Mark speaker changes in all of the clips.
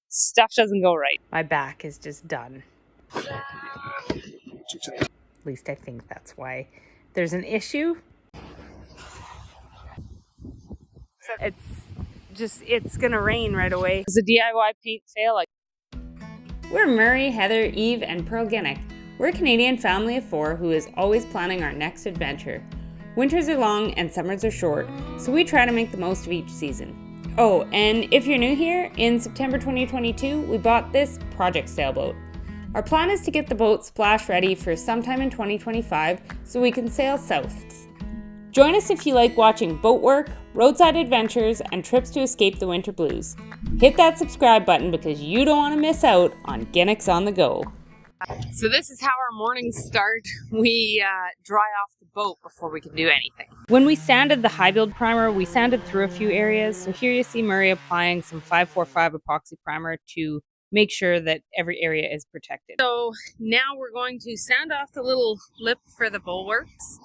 Speaker 1: Stuff doesn't go right.
Speaker 2: My back is just done. At least I think that's why there's an issue. It's gonna rain right away.
Speaker 1: It's a DIY paint fail.
Speaker 2: We're Murray, Heather, Eve, and Pearl Ginnick. We're a Canadian family of 4 who is always planning our next adventure. Winters are long and summers are short, so we try to make the most of each season. Oh, and if you're new here, in September 2022, we bought this Project Sailboat. Our plan is to get the boat splash ready for sometime in 2025 so we can sail south. Join us if you like watching boat work, roadside adventures, and trips to escape the winter blues. Hit that subscribe button because you don't want to miss out on Ginnick's on the Go.
Speaker 1: So this is how our mornings start. We dry off the boat before we can do anything. When we sanded the high build primer, we sanded through a few areas. So here you see Murray applying some 545 epoxy primer to make sure that every area is protected. So now we're going to sand off the little lip for the bulwarks,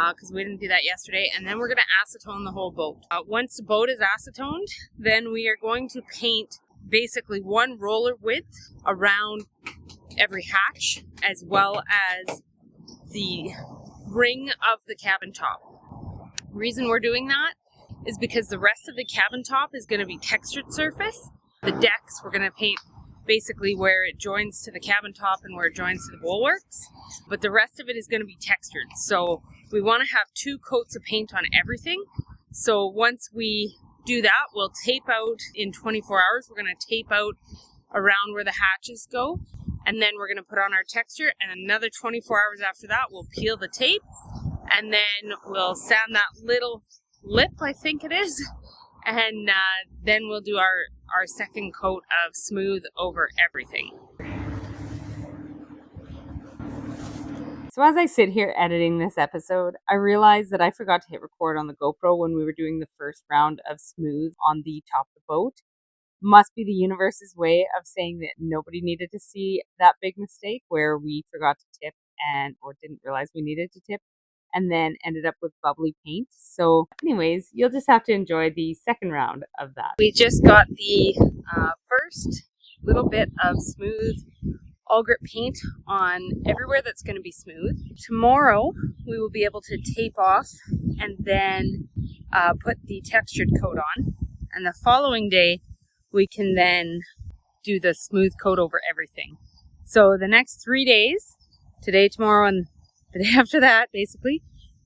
Speaker 1: because we didn't do that yesterday, and then we're going to acetone the whole boat. Once the boat is acetoned, then we are going to paint basically one roller width around every hatch, as well as the ring of the cabin top. The reason we're doing that is because the rest of the cabin top is going to be textured surface. The decks we're going to paint basically where it joins to the cabin top and where it joins to the bulwarks, but the rest of it is going to be textured. So we want to have 2 coats of paint on everything. So once we do that, we'll tape out in 24 hours. We're going to tape out around where the hatches go, and then we're going to put on our texture, and another 24 hours after that we'll peel the tape, and then we'll sand that little lip, I think it is, and then we'll do our second coat of smooth over everything.
Speaker 2: So as I sit here editing this episode, I realized that I forgot to hit record on the GoPro when we were doing the first round of smooth on the top of the boat. Must be the universe's way of saying that nobody needed to see that big mistake where we forgot to tip or didn't realize we needed to tip and then ended up with bubbly paint. So anyways, you'll just have to enjoy the second round of that.
Speaker 1: We just got the first little bit of smooth AwlGrip paint on everywhere that's going to be smooth. Tomorrow we will be able to tape off and then put the textured coat on, and the following day we can then do the smooth coat over everything. So the next 3 days, today, tomorrow, and the day after that, basically,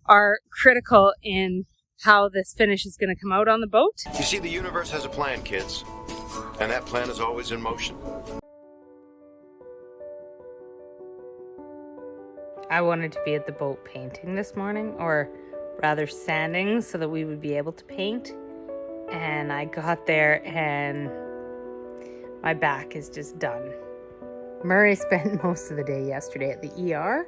Speaker 1: are critical in how this finish is going to come out on the boat.
Speaker 3: You see, the universe has a plan, kids, and that plan is always in motion.
Speaker 2: I wanted to be at the boat painting this morning, or rather sanding, so that we would be able to paint. And I got there and my back is just done. Murray spent most of the day yesterday at the ER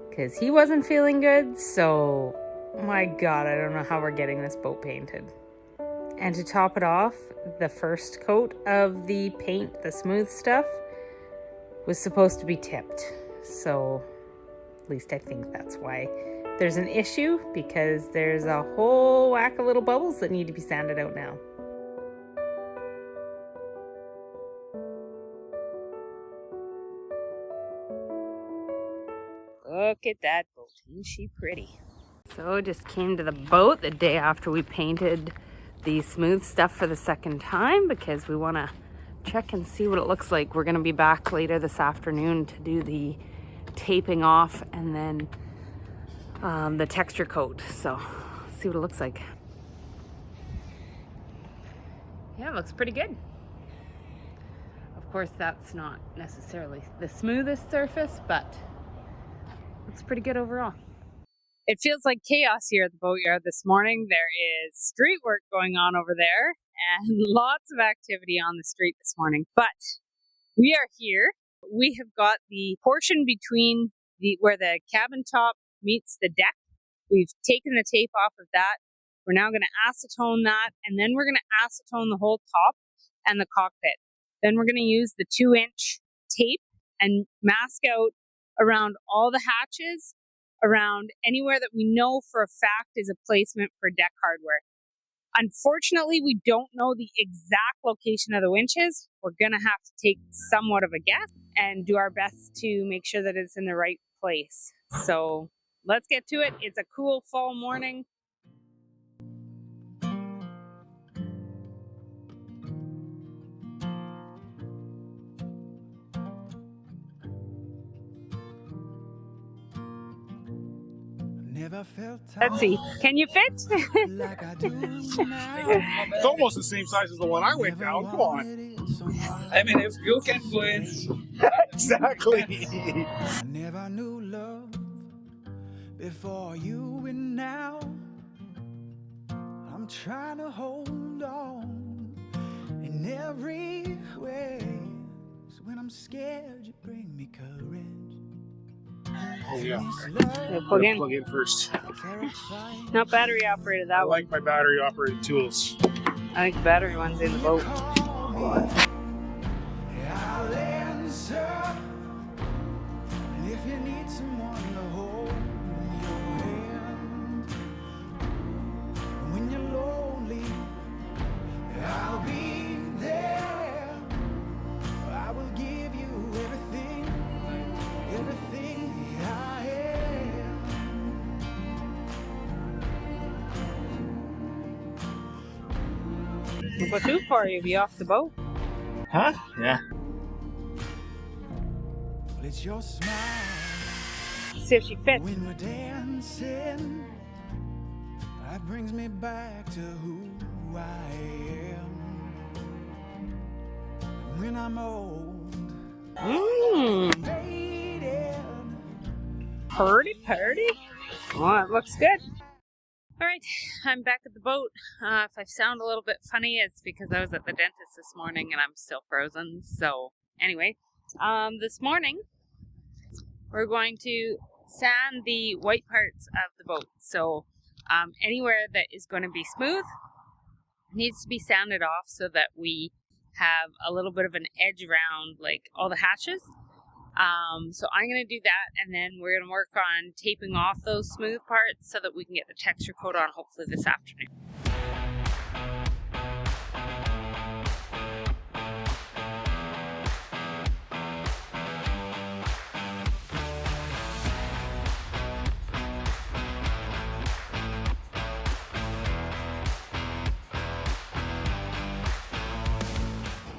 Speaker 2: because he wasn't feeling good. So, my God, I don't know how we're getting this boat painted. And to top it off, the first coat of the paint, the smooth stuff, was supposed to be tipped. So, at least I think that's why there's an issue, because there's a whole whack of little bubbles that need to be sanded out now.
Speaker 1: Look at that boat. Isn't she pretty?
Speaker 2: So just came to the boat the day after we painted the smooth stuff for the second time because we want to check and see what it looks like. We're going to be back later this afternoon to do the taping off and then the texture coat. So see what it looks like. Yeah, it looks pretty good. Of course, that's not necessarily the smoothest surface, but looks pretty good overall.
Speaker 1: It feels like chaos here at the boatyard this morning. There is street work going on over there and lots of activity on the street this morning. But we are here. We have got the portion between where the cabin top meets the deck. We've taken the tape off of that. We're now going to acetone that, and then we're going to acetone the whole top and the cockpit. Then we're going to use the 2-inch tape and mask out around all the hatches, around anywhere that we know for a fact is a placement for deck hardware. Unfortunately, we don't know the exact location of the winches. We're going to have to take somewhat of a guess and do our best to make sure that it's in the right place. So let's get to it. It's a cool fall morning. Let's see. Can you fit?
Speaker 4: It's almost the same size as the one I went down. Come on.
Speaker 5: I mean, if you can go in.
Speaker 4: Exactly.
Speaker 6: I never knew love before you, and now I'm trying to hold on in every way. So when I'm scared, you bring me courage.
Speaker 4: Oh, yeah.
Speaker 1: Plug in.
Speaker 4: Plug in first.
Speaker 1: Not battery operated,
Speaker 4: I
Speaker 1: that one.
Speaker 4: like my battery operated tools.
Speaker 1: I think the battery one's in the boat.
Speaker 6: I'll answer. And if you need someone to hold your hand, when you're lonely, I'll be there. I will give you everything, everything I am.
Speaker 1: What's too far? You'll be off the boat.
Speaker 4: Huh? Yeah.
Speaker 6: Well, it's your smile
Speaker 1: See if she fits.
Speaker 6: when we're dancing that brings me back to who I am. And when I'm old, faded,
Speaker 1: Purdy. Oh, it looks good. All right, I'm back at the boat. If I sound a little bit funny, it's because I was at the dentist this morning and I'm still frozen. So anyway, this morning we're going to sand the white parts of the boat. So anywhere that is going to be smooth needs to be sanded off so that we have a little bit of an edge around like all the hatches. So I'm going to do that, and then we're going to work on taping off those smooth parts so that we can get the texture coat on hopefully this afternoon.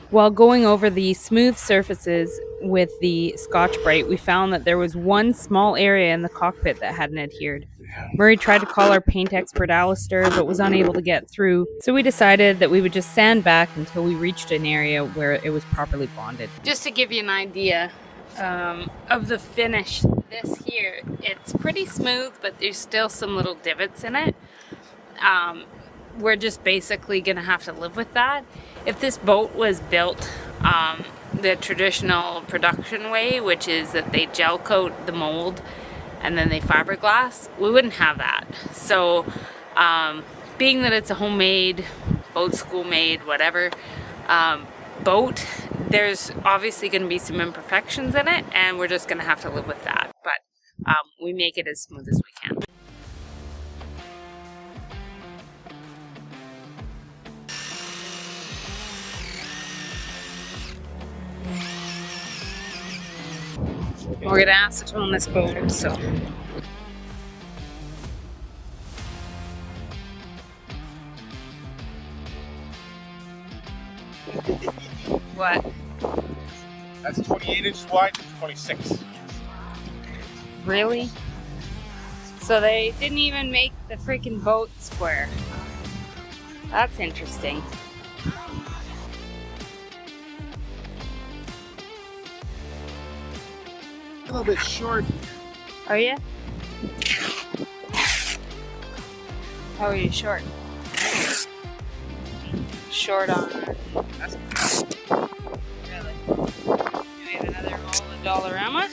Speaker 1: While going over the smooth surfaces with the Scotch-Brite, we found that there was one small area in the cockpit that hadn't adhered. Murray tried to call our paint expert Alistair, but was unable to get through, so we decided that we would just sand back until we reached an area where it was properly bonded. Just to give you an idea of the finish, this here, it's pretty smooth, but there's still some little divots in it. We're just basically going to have to live with that. If this boat was built the traditional production way, which is that they gel coat the mold and then they fiberglass, we wouldn't have that. So being that it's a homemade, boat school made, whatever, boat, there's obviously going to be some imperfections in it, and we're just going to have to live with that. But we make it as smooth as we can. We're gonna acetone this boat, so. What?
Speaker 4: That's 28 inches wide, 26.
Speaker 1: Really? So they didn't even make the freaking boat square. That's interesting.
Speaker 4: A little bit short.
Speaker 1: Are you? How are you short? Short on. Really? You need another roll of Dollarama?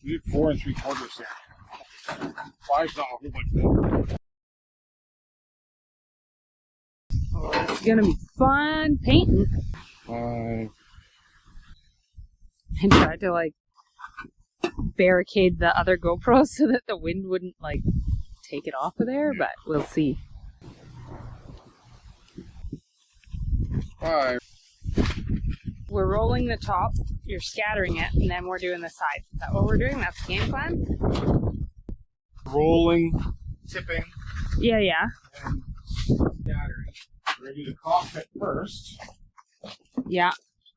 Speaker 4: We did 4 3/4 sand. 5's not a whole bunch more.
Speaker 1: Oh, it's gonna be fun painting.
Speaker 4: 5.
Speaker 1: I tried to like barricade the other GoPro so that the wind wouldn't like take it off of there, but we'll see.
Speaker 4: 5.
Speaker 1: We're rolling the top, you're scattering it, and then we're doing the sides. Is that what we're doing? That's the game plan?
Speaker 4: Rolling, tipping,
Speaker 1: Yeah, yeah.
Speaker 4: and scattering. We're going to do the cockpit first,
Speaker 1: Yeah.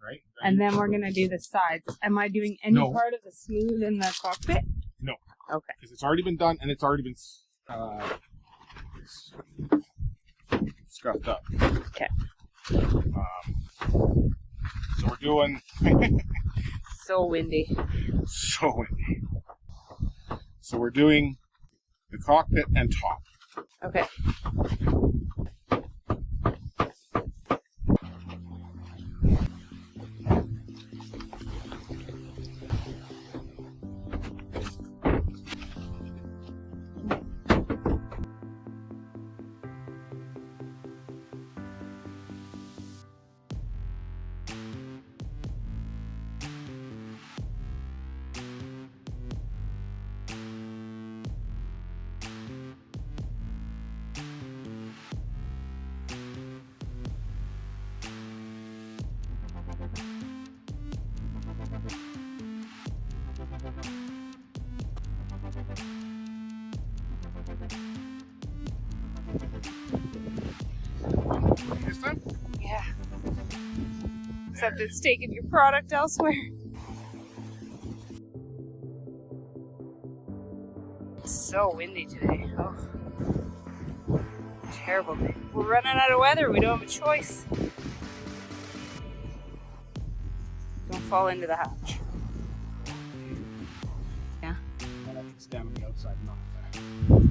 Speaker 4: right?
Speaker 1: And then we're gonna do the sides. Am I doing any
Speaker 4: No.
Speaker 1: part of the smooth in the cockpit?
Speaker 4: No.
Speaker 1: Okay.
Speaker 4: Because it's already been done and it's already been scuffed up.
Speaker 1: Okay.
Speaker 4: So we're doing
Speaker 1: So windy.
Speaker 4: so windy. So we're doing the cockpit and top.
Speaker 1: Okay.
Speaker 4: This time?
Speaker 1: Yeah. Except it's taking your product elsewhere. It's so windy today. Oh. Terrible day. We're running out of weather. We don't have a choice. Don't fall into the hatch. Yeah.
Speaker 4: I have to stand on the outside, not there.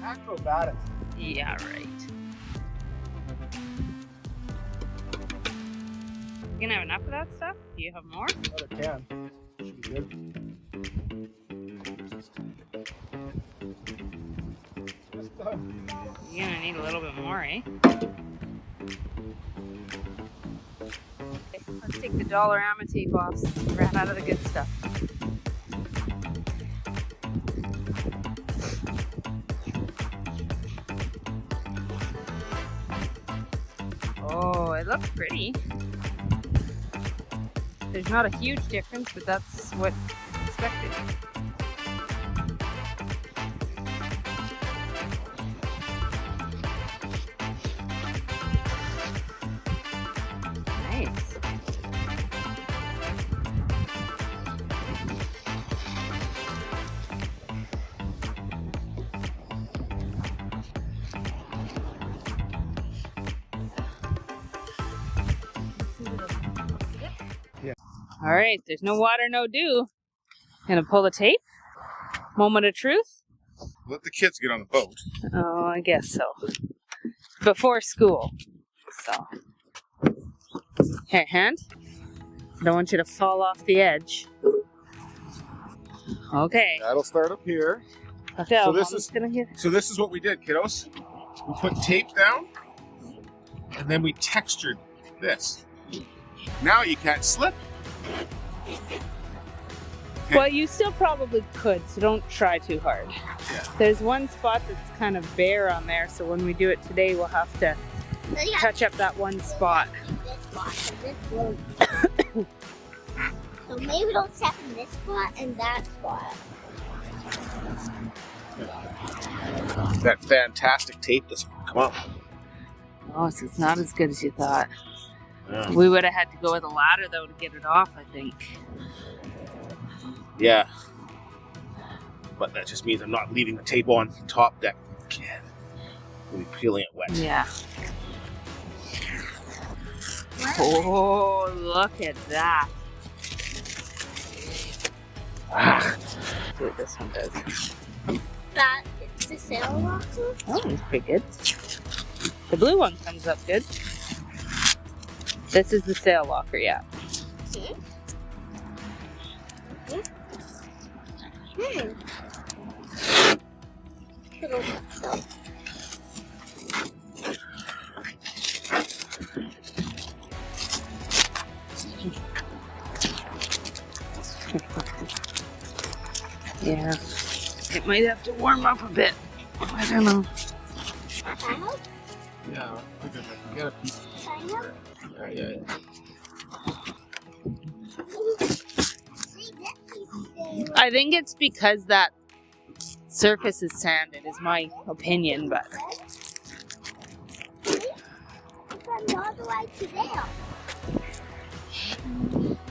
Speaker 4: Acrobatic.
Speaker 1: Yeah, right. You gonna have enough of that stuff? Do you have more?
Speaker 4: Another can. Should be good. Just done.
Speaker 1: You're gonna need a little bit more, eh? Okay, let's take the Dollarama tape off since we ran out of the good stuff. Oh, it looks pretty. There's not a huge difference, but that's what's expected. Nice. All right, there's no water, no dew. Gonna pull the tape. Moment of truth.
Speaker 4: Let the kids get on the boat.
Speaker 1: Oh, I guess so. Before school. So. Here, hand. I don't want you to fall off the edge. Okay.
Speaker 4: That'll start up here.
Speaker 1: Okay,
Speaker 4: So this
Speaker 1: Mama's
Speaker 4: is-
Speaker 1: gonna get.
Speaker 4: So this is what we did, kiddos. We put tape down, and then we textured this. Now you can't slip.
Speaker 1: Well, you still probably could, so don't try too hard.
Speaker 4: Yeah.
Speaker 1: There's one spot that's kind of bare on there, so when we do it today, we'll have to touch up that one spot.
Speaker 7: This spot and this one. So maybe don't step in this spot and that spot.
Speaker 4: That fantastic tape doesn't come up.
Speaker 1: Oh, so it's not as good as you thought.
Speaker 4: Yeah.
Speaker 1: We would have had to go with a ladder, though, to get it off, I think.
Speaker 4: Yeah. But that just means I'm not leaving the tape on top deck again. We'll be peeling it wet.
Speaker 1: Yeah. Oh, look at that.
Speaker 2: see what this one does.
Speaker 7: That it's the sail locker.
Speaker 2: That one's pretty good. The blue one comes up good. This is the sail locker, yeah.
Speaker 7: Okay. Little stuff.
Speaker 2: Yeah. It might have to warm up a bit. I don't know.
Speaker 4: Yeah, look at that. You got a piece. Yeah.
Speaker 2: I think it's because that surface is sanded, is my opinion, but
Speaker 7: From all the way to there.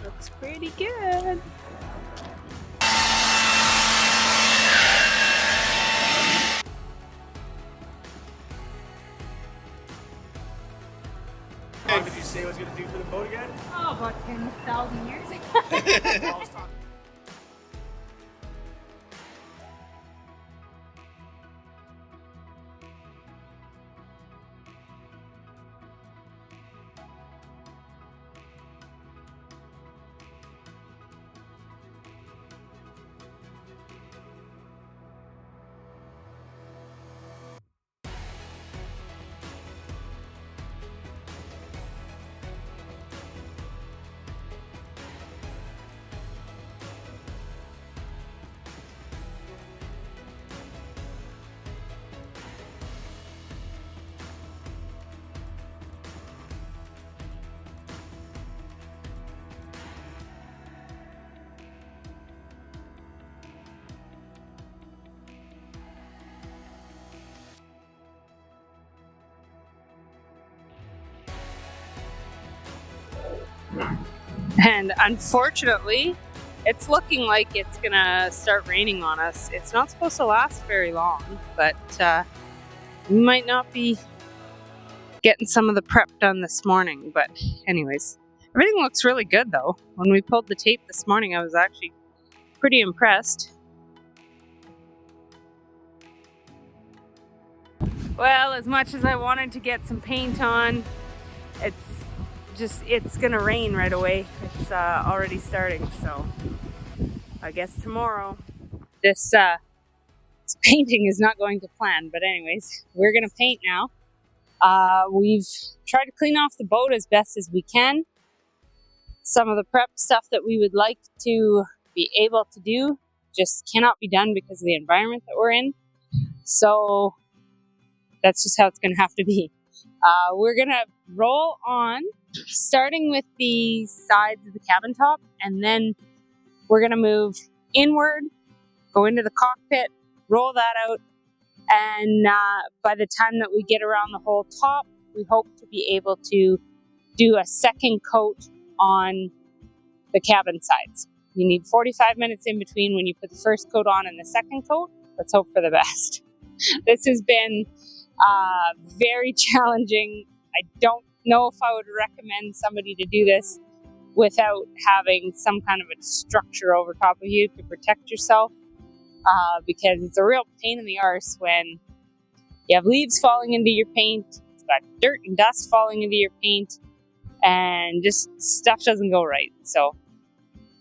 Speaker 2: looks pretty good.
Speaker 4: What did you say I was going to do for the boat again?
Speaker 1: Oh, about 10,000 years ago. And unfortunately, it's looking like it's gonna start raining on us. It's not supposed to last very long, but we might not be getting some of the prep done this morning. But anyways, everything looks really good though. When we pulled the tape this morning, I was actually pretty impressed. Well, as much as I wanted to get some paint on, it's gonna rain right away. It's already starting, so I guess tomorrow. This painting is not going to plan, but anyways, we're gonna paint now. We've tried to clean off the boat as best as we can. Some of the prep stuff that we would like to be able to do just cannot be done because of the environment that we're in. So that's just how it's gonna have to be. We're gonna roll on, starting with the sides of the cabin top, and then we're gonna move inward, go into the cockpit, roll that out, and by the time that we get around the whole top, we hope to be able to do a second coat on the cabin sides. You need 45 minutes in between when you put the first coat on and the second coat. Let's hope for the best. This has been very challenging. I don't know if I would recommend somebody to do this without having some kind of a structure over top of you to protect yourself, because it's a real pain in the arse when you have leaves falling into your paint, it's got dirt and dust falling into your paint, and just stuff doesn't go right. So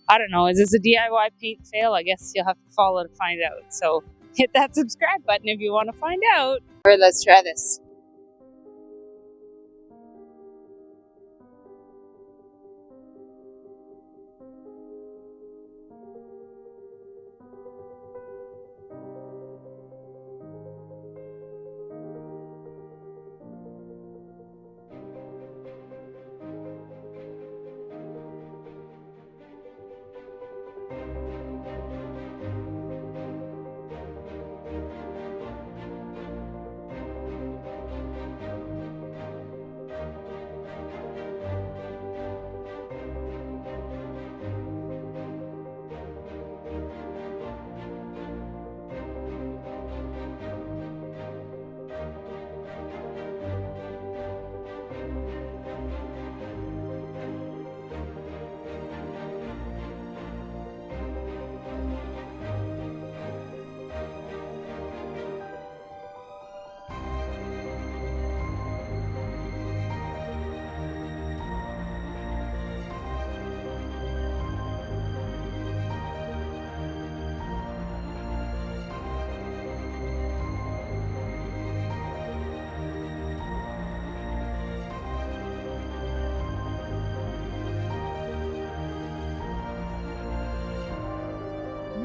Speaker 1: I don't know, is this a DIY paint fail? I guess you'll have to follow to find out. So hit that subscribe button if you want to find out. Or let's try this.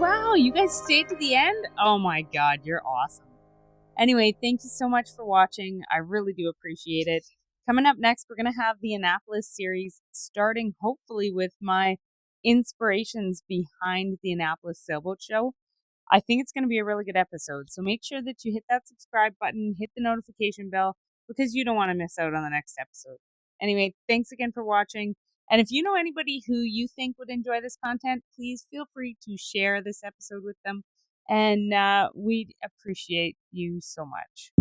Speaker 1: wow, you guys stayed to the end? Oh my god, you're awesome. Anyway, thank you so much for watching. I really do appreciate it. Coming up next, we're going to have the Annapolis series, starting hopefully with my inspirations behind the Annapolis Sailboat Show. I think it's going to be a really good episode, so make sure that you hit that subscribe button, hit the notification bell, because you don't want to miss out on the next episode. Anyway, thanks again for watching. And if you know anybody who you think would enjoy this content, please feel free to share this episode with them. And we'd appreciate you so much.